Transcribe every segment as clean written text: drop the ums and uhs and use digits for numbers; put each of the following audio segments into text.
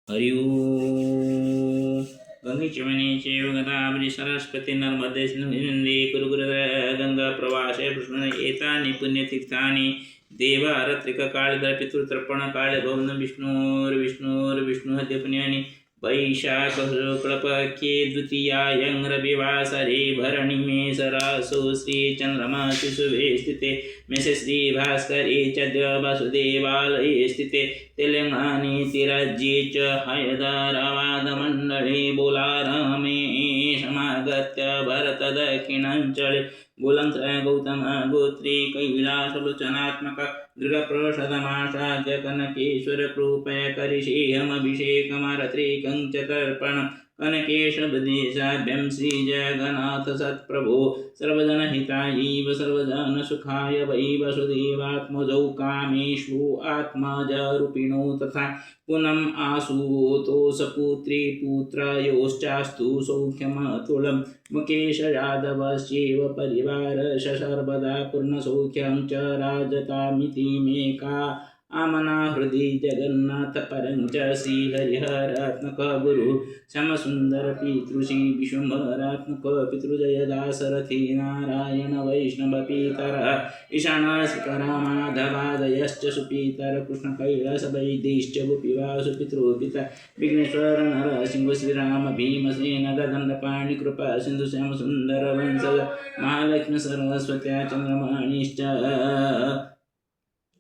हरि ओम गंगेचमने गदावली सरस्वती नर्मदे सिंधुनदी कुरुगुरुधर गंगा प्रवासे कृष्ण एतानि पुण्यतीर्थानि देवारत्रिककाळिधर पितृतर्पण काळे भवन विष्णुर्विष्णुहत्य पुण्यानि वैशाख शुक्लपक्षे द्वितीयायं रविवासरे भरणिमे सरासो श्रीचन्द्रमासि शुभे स्थिते मेषे श्रीभास्करे च वासुदेवालये स्थिते तेलंगानेति राज्ये च हैदराबादमण्डले बोलारमेशमागत्य भरतदक्षिणाञ्चले गोलंत्र गौतम गोत्री कैलासलोचनात्मक दृढप्रसदमासाद्य कनकेश्वर कृपया करिष्येऽहमभिषेकमरत्रिकं च तर्पणम् कनकेशबदेशाभ्यं श्रीजगन्नाथ सत्प्रभो सर्वजनहिताय सर्वजनसुखाय वै वसुदेवात्मजौ कामेषु आत्मजरूपिणो तथा पुनम् आशुतोषपुत्री पुत्रयोश्चास्तु सौख्यमतुलं मुकेश यादवस्यैव परिवारश सर्वदा पूर्णसौख्यं च राजतामिति मे का आमना हृदि जगन्नाथ परं च श्रीहरिहरात्मक गुरु श्यामसुंदर पितृषि विश्वम्भरात्मक पितृजयदासरथि नारायण वैष्णव पितर ईशान श्रीकर माधवादयश्च सुपितर कृष्ण कैलास वैदेश्च गोपीवासु पितृपिता विघ्नेश्वर नरसिंह श्रीराम भीमसेन ददण्डपाणि कृपा सिंधु श्यामसुंदर वंशज महालक्ष्मी सरस्वत्या चन्द्रमणिश्च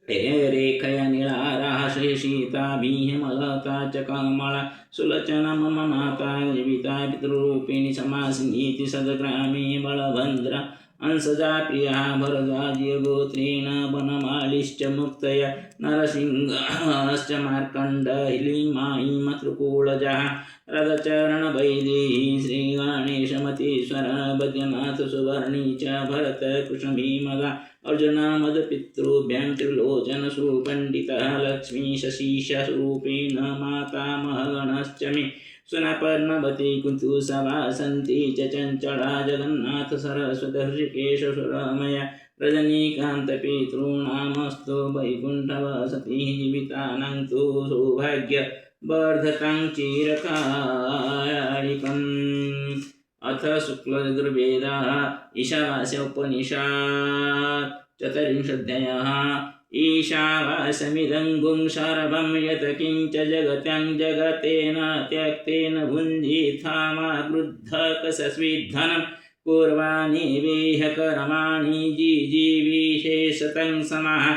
रेखया नीलाराः शेषिता भीमलता च कमला सुलचना मम माता जीविता पितृरूपिणी समासिनीति सद्ग्रामे बलभद्र अंशजा प्रिया भरद्वाजीय गोत्रेण वनमालिश्च मुक्तया नरसिंहश्च मार्कण्ड हिलिमायी मत्रुकूलजः रथचरण वैदेही श्रीगणेशमतीश्वर बद्रीनाथ सुवर्णी च भरत कृष्ण भीमदा अर्जुन मदपितृभ्यां त्रिलोचन सुपण्डितः लक्ष्मी शशीशरूपेण मातामहगणश्च मे सुनपर्णवती कुन्तुसभा सन्ति च चञ्चला जगन्नाथ सरस्वती हृषिकेश सुरमया रजनीकान्तपितॄणामस्तु वैकुण्ठवसति जीवितानां तु सौभाग्यवर्धतां चिरकालिकम् अथ शुक्लयजुर्वेदः ईशावास्य उपनिषत् चतुर्विंशोऽध्यायः ईशावास्यमिदं गुं सर्वं यत् किञ्च जगत्यां जगतेन त्यक्तेन भुञ्जीथामा गृद्धकसस्विद्धनं पूर्वाणि वेह कर्माणि जिजीविषेशतं समाः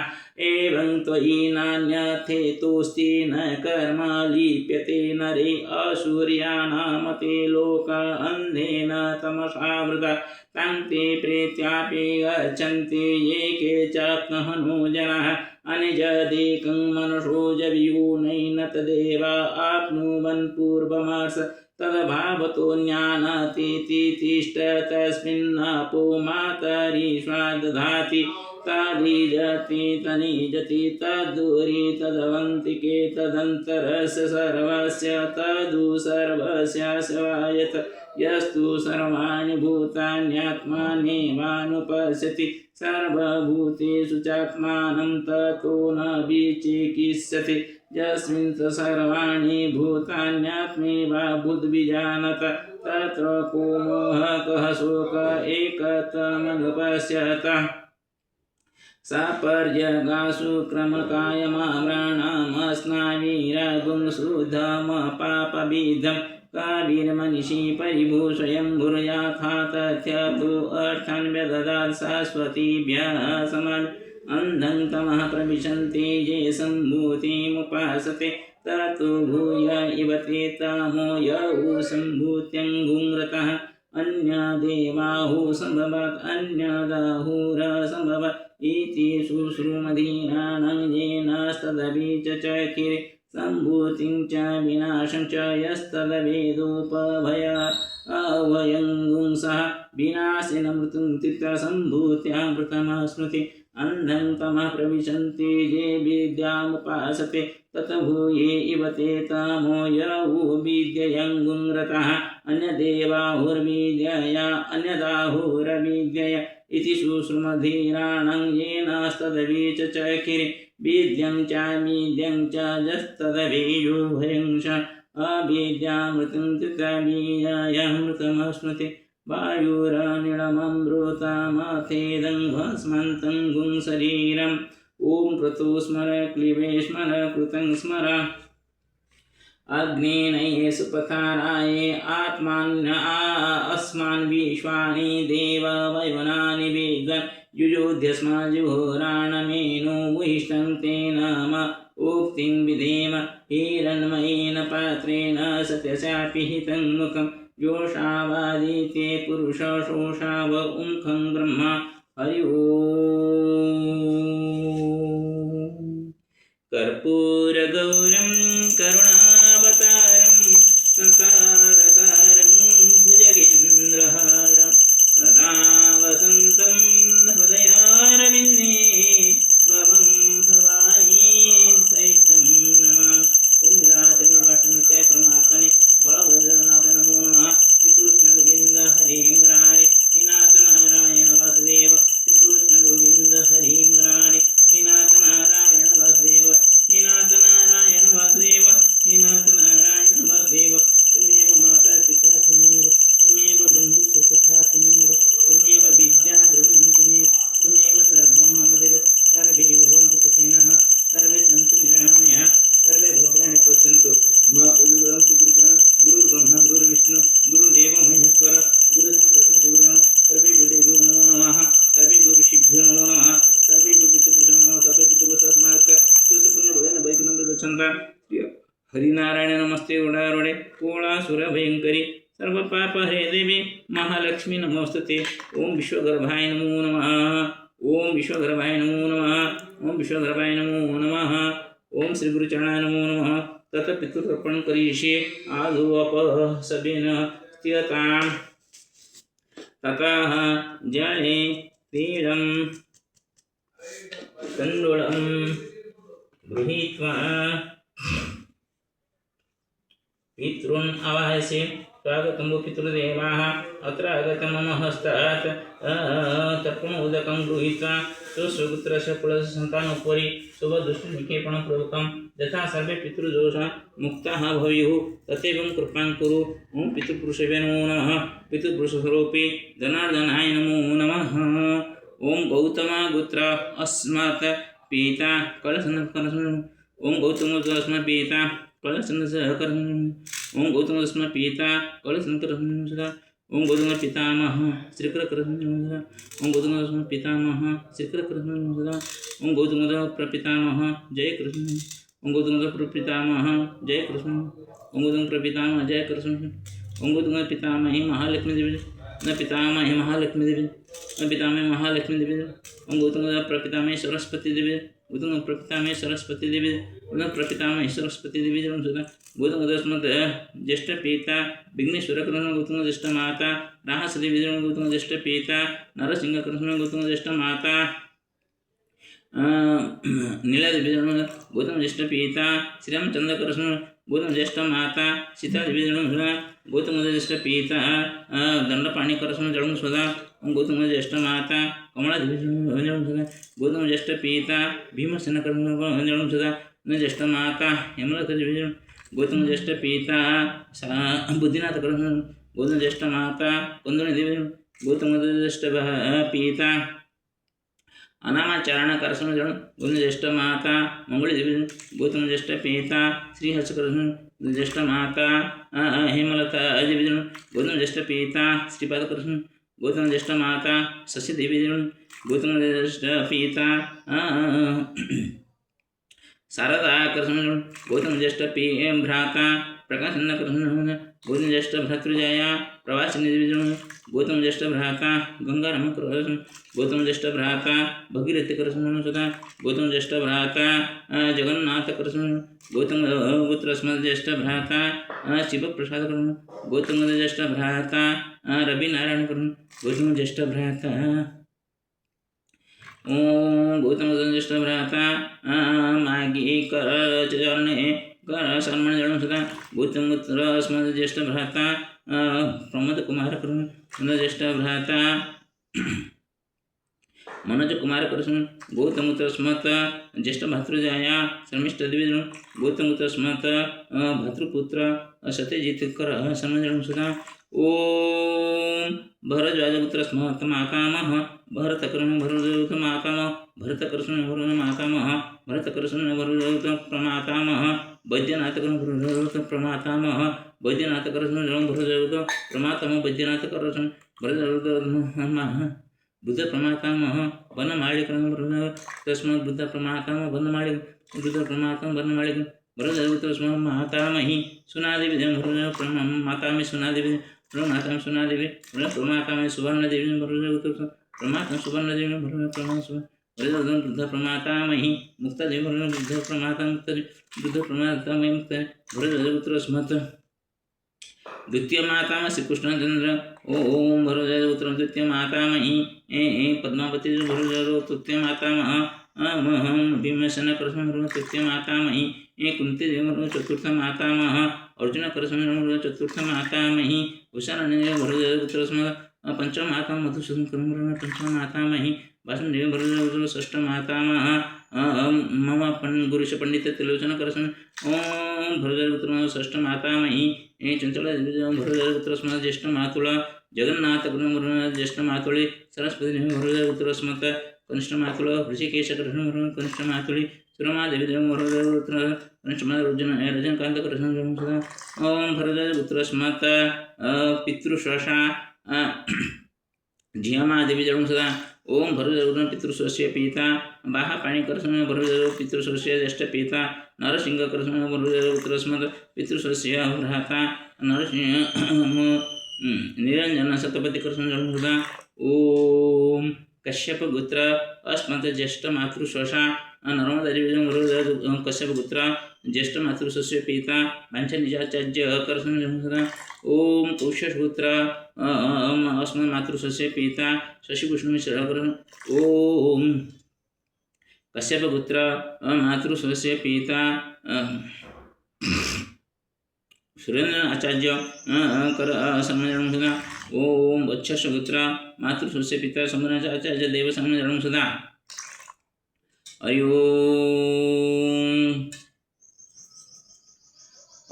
एवं त्वयि नान्यथेतोऽस्ति न कर्म लिप्यते नरे असुर्याणामते लोका अन्धेन तमसावृता तं ते प्रेत्यापि गच्छन्ति ये केचात्महनो जनाः अनिजदेकं मनसो जवियूनैन तदेव आप्नुवन् पूर्वमर्ष तद्भावतो ज्ञानतीति तिष्ठ तस्मिन्नपो मातरीश्वा दधाति तदिजति तनिजति तद्दूरी तदवन्तिके तदन्तरस्य सर्वस्य तदु सर्वस्य स्वायत यस्तु सर्वाणि भूतान्यात्मनेवानुपश्यति सर्वभूतेषु चात्मानं ततो न विचिकित्स्यति यस्मिन् सर्वाणि भूतान्यात्मेवा बुद्धिजानत तत्र को मोहः कः शोक एकत्वमनुपश्यतः सापर्यगासु क्रमकायमावृणामस्नाविरगुंसुधमपापविद्धं कविर्मनिषि परिभूषयं भुर्याखातथ्यतो अर्थान् व्यददात् सरस्वतीभ्यः समम् अन्धं तमः प्रविशन्ति ये सम्भूतिमुपासते ततो भूय इव ते तमो यौ सम्भूत्यङ्गुंरतः अन्यदेवाहुसम्भवात् अन्यदाहुरसम्भवात् इति शुश्रुमधीराणां येनस्तदभिचचकिरे सम्भूतिं च विनाशं च यस्तदवेदोपभय अभयङ्गुंसः विनाशेन मृत्युं तीर्थ सम्भूत्यां प्रथमः स्मृति अन्धं तमः प्रविशन्ति ये विद्यामुपासते ततभूये इव ते तमो यौ विद्ययङ्गुंरतः अन्यदेवाहुर्विद्यया अन्यदाहुरविद्यया इति शुश्रुमधीराणां येनस्तदभिचचकिरे बीद्यं च मीद्यं च जस्तदवीयुभयं च अबीद्यामृतं तृतबीजायामृतमश्नुते वायुरनिलममृतमथेदं भस्मन्तं गुं शरीरम् ॐ क्रतु स्मर क्लीबे स्मर कृतं स्मर अग्नेनये सुपथाराय आत्मान्य अस्मान् विश्वानि देव वैवनानि विद्वन् युयुध्यस्मजुहोराणमेनो विष्टं तेन उक्तिं विधेम हिरण्मयेन पात्रेण सत्यस्यापि हितं मुखं योषावादिते पुरुष शोषाव उङ्खं ब्रह्म हरि ओम् कर्पूरगौरं करुणावतारं संसारसारं भुजगेन्द्रहारं सदा वसन्तं हृदयारविन्दे भवं भवानी सहितं नमामि। ओम निराचलनिवासनित्याय परमात्मने बलभद्रनाथ नमो नमः। श्रीकृष्ण गोविंद हरि मुरारे हे नाथ नारायण वासुदेव। श्रीकृष्ण गोविंद हरि मुरारे हे नाथ नारायण वासुदेव। हे नाथ नारायण वासुदेव। हे नाथ नारायण वासुदेव। त्वमेव माता पिता त्वमेव बन्धुः सखा त्वमेव विद्या द्रविणं त्वमेव सर्वं मम देव। सर्वे भवन्तु सुखिनः सर्वे सन्तु निरामयाः सर्वे भद्राणि पश्यन्तु मा पूज्यं श्रीगुरुचरण गुरुर्ब्रह्मा गुरुर्विष्णु गुरुदेवो महेश्वर गुरुदेवो तस्मै श्रीगुरुवे सर्वे गुरुदेवो नमो नमः। सर्वे गुरुशिभ्यो नमो नमः। सर्वे गुरुपितृपुरुषो नमः। सर्वे पितृपुरुषासनात् सुपुण्यभजन वैकुण्ठं गच्छन्तः हरिनारायण नमस्ते ओडारोडे कोळासुर भयंकरी सर्व पाप हरे देवी महालक्ष्मी नमोस्तुते। ओम विश्वगर्भाय नमो नमः। ओम विश्वगर्भाय नमो नमः। ओम विश्वगर्भाय नमो नमः। ओम श्री गुरुचरणाय नमो नमः। तत पितृर्पण करिष्ये आधुवपसबेन स्थियतां ततः जले तीरं तण्डुलं गृहीत्वा पितॄन् आवाहसे। स्वागतं वो पितृदेवाः अत्र आगतं मम हस्तात् तर्पणोदकं गृहीत्वा स्वपुत्रस्य कुलस्य सन्तानोपरि शुभदृष्टिनिक्षेपणपूर्वकं यथा सर्वे पितृदोषाः मुक्ताः भवेयुः तथैवं कृपां कुरु। ॐ पितृपुरुषाय नमो नमः। पितृपुरुषस्वरूपे जनार्दनाय नमो नमः। ॐ गौतमगोत्र अस्मात् पिता कलशनकरं। ॐ गौतमगोत्र अस्मात् पिता कलशनकरं। ॐ गौतमस्म पिता कलशनकरं सदा। ॐ गौतम पितामह श्रीकरकरं सदा। ॐ गौतमस्म पितामह श्रीकरकरं सदा। ॐ गौतम प्रपितामह जय कृष्ण। ॐ गौतम प्रपितामह जय कृष्ण। ॐ गौतम प्रपितामह जय कृष्ण। ॐ गौतम पितामही महालक्ष्मी देवी न पितामही महालक्ष्मी देवी न पितामही महालक्ष्मी देवी। ॐ गौतम प्रपितामही सरस्वती देवी गौतम प्रपितामही सरस्वती देवी गौतम प्रपितामही सरस्वती देवी सदा। गौतम दशमत ज्येष्ठ पिता विघ्नेश्वर कृष्ण गौतम ज्येष्ठ माता राहस देवी गौतम ज्येष्ठ पिता नरसिंह कृष्ण गौतम ज्येष्ठ माता नीलादेवी गौतम ज्येष्ठ पिता श्रीरामचंद्र कृष्ण गौतम ज्येष्ठ माता सीता देवी गौतम ज्येष्ठ पिता दंडपाणी कृष्ण जड़ू सदा। गौतम ज्येष्ठ माता कमला देवी गौतम ज्येष्ठ पिता भीमसेन कृष्ण जड़ू सदा। ज्येष्ठ माता हेमलता देवी गौतम ज्येष्ठ पिता बुद्धिनाथ कृष्ण गौतम ज्येष्ठ माता कंदुनी देवी गौतम ज्येष्ठ पिता अनामाचारण कृष्ण जड़ गौतम ज्येष्ठ माता मंगली देवी गौतम ज्येष्ठ पिता श्रीहर्ष कृष्ण ज्येष्ठ माता हेमलता देवी गौतम ज्येष्ठ पिता श्रीपाद कृष्ण गौतम ज्येष्ठ माता शशि देवी गौतम ज्येष्ठ पिता शारदा कृष्ण गौतम ज्येष्ठ भ्राता प्रकाशन कृष्ण गौतम ज्येष्ठ भ्रातृजाया प्रवासिनी देवी गौतम ज्येष्ठ भ्राता गंगाराम कृष्ण गौतम ज्येष्ठ भ्राता भगीरथी कृष्ण सदा। गौतम ज्येष्ठ भ्राता जगन्नाथ कृष्ण गौतम पुत्र ज्येष्ठ भ्राता शिवप्रसाद कृष्ण गौतम ज्येष्ठ भ्राता रवि नारायण कृष्ण गौतम ज्येष्ठ भ्राता ओम गौतम ज्येष्ठ भ्राता मागी कर चरणे कर सन्मान जड़ों सदा। गौतम पुत्र ज्येष्ठ भ्राता प्रमोद कुमार कृष्ण ज्येष्ठ भ्राता मनोज कुमार कृष्ण गौतमुत्र स्मत् ज्येष्ठ भातृजाया शर्मिष्ठ दिविजन गौतमुत्र स्मत् भातृपुत्र सत्यजित कर समजन सुधा ओम भरद्वाजपुत्र स्मत् माकामः भरतकर्म भरद्वाज माकामः भरतकृष्ण भरद्वाज माकामः भरतकृष्ण भरद्वाज प्रमाकामः वैद्यनाथकर्म भरद्वाज प्रमातामः वैद्यनाथकृष्ण भरद्वाज प्रमातामः वैद्यनाथकृष्ण भरद्वाज बुद्ध प्रमातामह वनमालिकं तस्मात् बुद्ध प्रमातामह वनमालिक बुद्ध प्रमातामह वनमालिक भरद्वाज मातामहि सुनादेवी मातामहि सुनादेवी प्रमातामहि सुनादेवी प्रमातामहि सुवर्णदेवी भरद्वाज प्रमाता सुवर्णदेवी भरद्वाज बुद्ध प्रमातामहि मुक्तादेवी बुद्ध प्रमाता बुद्ध प्रमातामहि मुक्त भरद्वाज स्मत् द्वितीय मातामह श्री कृष्णचंद्र ओम भरद्वाज द्वितीय मातामही पद्मावती भरद्वाज तृतीय मातामह भीमसेन कृष्ण तृतीय मातामही कुंती चतुर्थ मातामह अर्जुन कृष्ण चतुर्थ मातामही उषाराणी भरद्वाज पंचम माता मधुसूदन पंचम मातामही वासुदेव भरद्वाज षष्ठ मातामह मम गुरुष पंडित त्रिलोचन कृष्ण ओम भरद्वाज षष्ठ मातामही चंचल भरद्वाज स्मत् ज्येष्ठ मातुला जगन्नाथ ज्येष्ठ मातुली सरस्वती भरद्वाज स्मत् कनिष्ठ मातुला ऋषिकेश कृष्ण कनिष्ठ मातुली सुरमादेवी भरद्वाज कनिष्ठ रजनकांत कृष्ण ओम भरद्वाज स्मत् पितृश्वशा झियमादेवी सदा ओम भरद्वाज पितृस्वस्य पिता बाहापाणी कृष्ण भरद्वाज पितृस्वस्य ज्येष्ठ पिता नरसिंह कृष्ण भरद्वाज स्मत् पितृस्वस्य भ्राता नरसिंह निरंजन सतपति कृष्ण सदा ओम कश्यप गोत्र अस्मत् ज्येष्ठ मातृस्वशा नर्मदा देवी भरद्वाज कश्यप गोत्र ज्येष्ठ मातृस्वस्य पिता पांचनिजाचार्य कृष्ण सदा ओम कौशपुत्र अस्मत् मातृस्वस्य पिता शशिभूषण मिश्र ओम कश्यपपुत्र मातृस्वस्य पिता सुरेंद्र आचार्य कर सम्मेलन ओम वत्सपुत्र मातृस्वस्य पिता सम्मेलन आचार्य देव सम्मेलन सदा हरि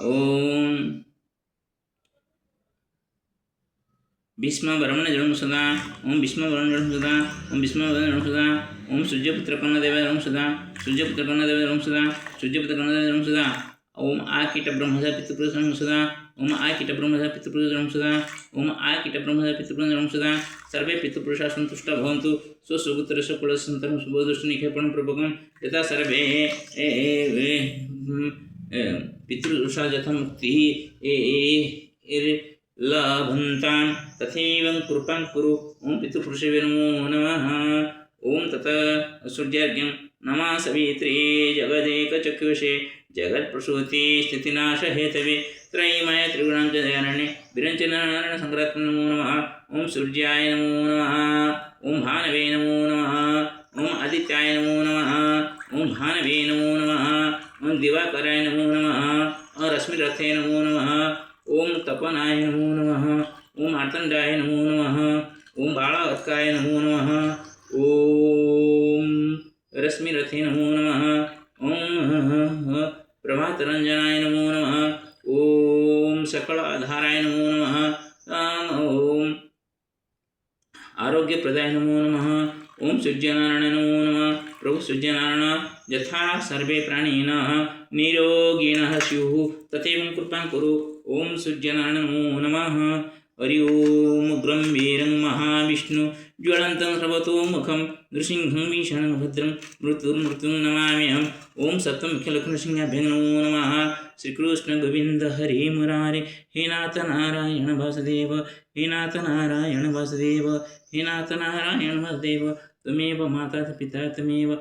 ओम भीष्म ब्रह्मण जन्म सदा ओम भीष्म ब्रह्मण जन्म सदा ओम भीष्म ब्रह्मण जन्म सदा ओम सूर्यपुत्र कर्णदेव जन्म सदा सूर्यपुत्र कर्णदेव जन्म सदा सूर्यपुत्र कर्णदेव जन्म सदा ओम आ कीट ब्रह्मजा पितृपुरुष जन्म सदा ओम आ कीट ब्रह्मजा पितृपुरुष जन्म सदा ओम आ कीट ब्रह्मजा पितृपुरुष जन्म सदा सर्वे पितृपुरुषा सन्तुष्टा भवन्तु स्वसुपुत्रस्य कुलसन्तानं शुभदृष्टि निक्षेपणं प्रभुकं यथा सर्वे पितृपुरुषा यथा मुक्तिः लभन्तां तथैव कृपां कुरु ओम पितृपुरुषे नमो नमः ओम ततः सूर्यार्घ्यं नमः सवित्रे जगदेकचक्षुषे जगत्प्रसूति स्थितिनाश हेतवे त्रयीमय त्रिगुणांतरण्ये विरञ्चनारायण संग्रात्मने नमो नमः ओम सूर्याय नमो नमः ओम भानवे नमो नमः ओम आदित्याय नमो नमः ओम भानवे नमो नमः ओम दिवाकराय नमो नमः रश्मिरथे नमो नमः ओम तपनाय नमो नमः ओम आर्तंडाय नमो नमः ओम बालावत्काय नमो नमः ओम रश्मिरथे नमो नमः ओम प्रभातरंजनाय नमो नमः ओम सकल आधाराय नमो नमः ओम आरोग्यप्रदाय नमो नमः ओम सूर्यनारायण नमो नमः प्रभु सूर्यनारायण यथा सर्वे प्राणिनः निरोगिणः स्युः तथैव कृपां कुरु ओम सूर्यनारायण नमो नमः हरि ओम ब्रह्मेरं महाविष्णु ज्वलन्तं सर्वतोमुखं नृसिंहं भीषणं भद्रं मृत्युं नमाम्यहम् ओम सप्तमुखलक्ष्मीसिंहाभ्यां नमो नमः श्रीकृष्ण गोविंद हरे मुरारे हे नाथ नारायण वासुदेव हे नाथ नारायण वासुदेव हे नाथ नारायण वासुदेव त्वमेव माता पिता त्वमेव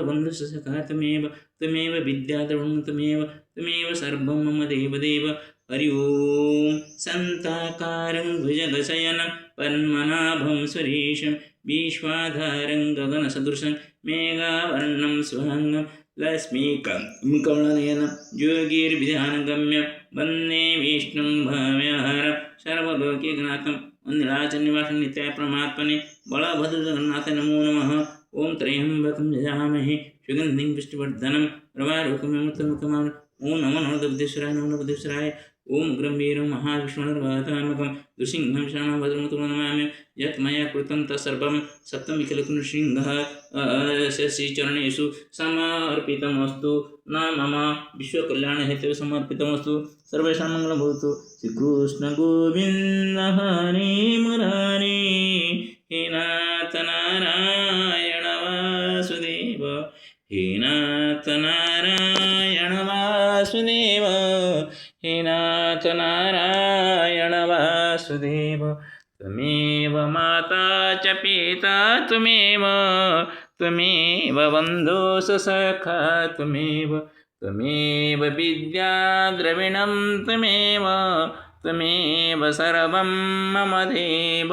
बन्धुसखा त्वमेव विद्याद्रविणं त्वमेव सर्वं मम देवदेव हरि ओम शान्ताकारं भुजगशयनं पद्मनाभं सुरेशं विश्वाधारं गगनसदृशं मेघावर्णं शुभांगं लक्ष्मीकान्तं कमलनयनं योगिर्विधानगम्यं वन्दे विष्णुं भव्यहरं सर्वलोकैकनाथं ओम नीलाचलनिवासन नित्याय परमात्मने बलभद्र जगन्नाथ नमो नमः। ओम त्र्यंबकं यजामहे सुगन्धिं पुष्टिवर्धनं प्रवारुकमृतमुखमान्। ओम नमो नमोदेश्वराय नमो नमोदेश्वराय। ओम गम्भीरं महाविष्णुर्वातात्मकं दुसिंहं शरणं भद्रमुतं नमामि। यत् मया कृतं तत्सर्वं सप्तमिकलकुनृसिंहः शशिचरणेषु समर्पितमस्तु। न मम विश्वकल्याणहेतवे समर्पितमस्तु। सर्वेषां मङ्गलं भवतु। श्रीकृष्ण गोविन्द हरे मुरारे हे नाथ नारायण वासुदेव हे नाथ नारायण वासुदेव हे नाथ नारायण वासुदेव। त्वमेव माता च पिता त्वमेव बन्धुः सखा त्वमेव विद्या द्रविणं त्वमेव सर्वं मम देव।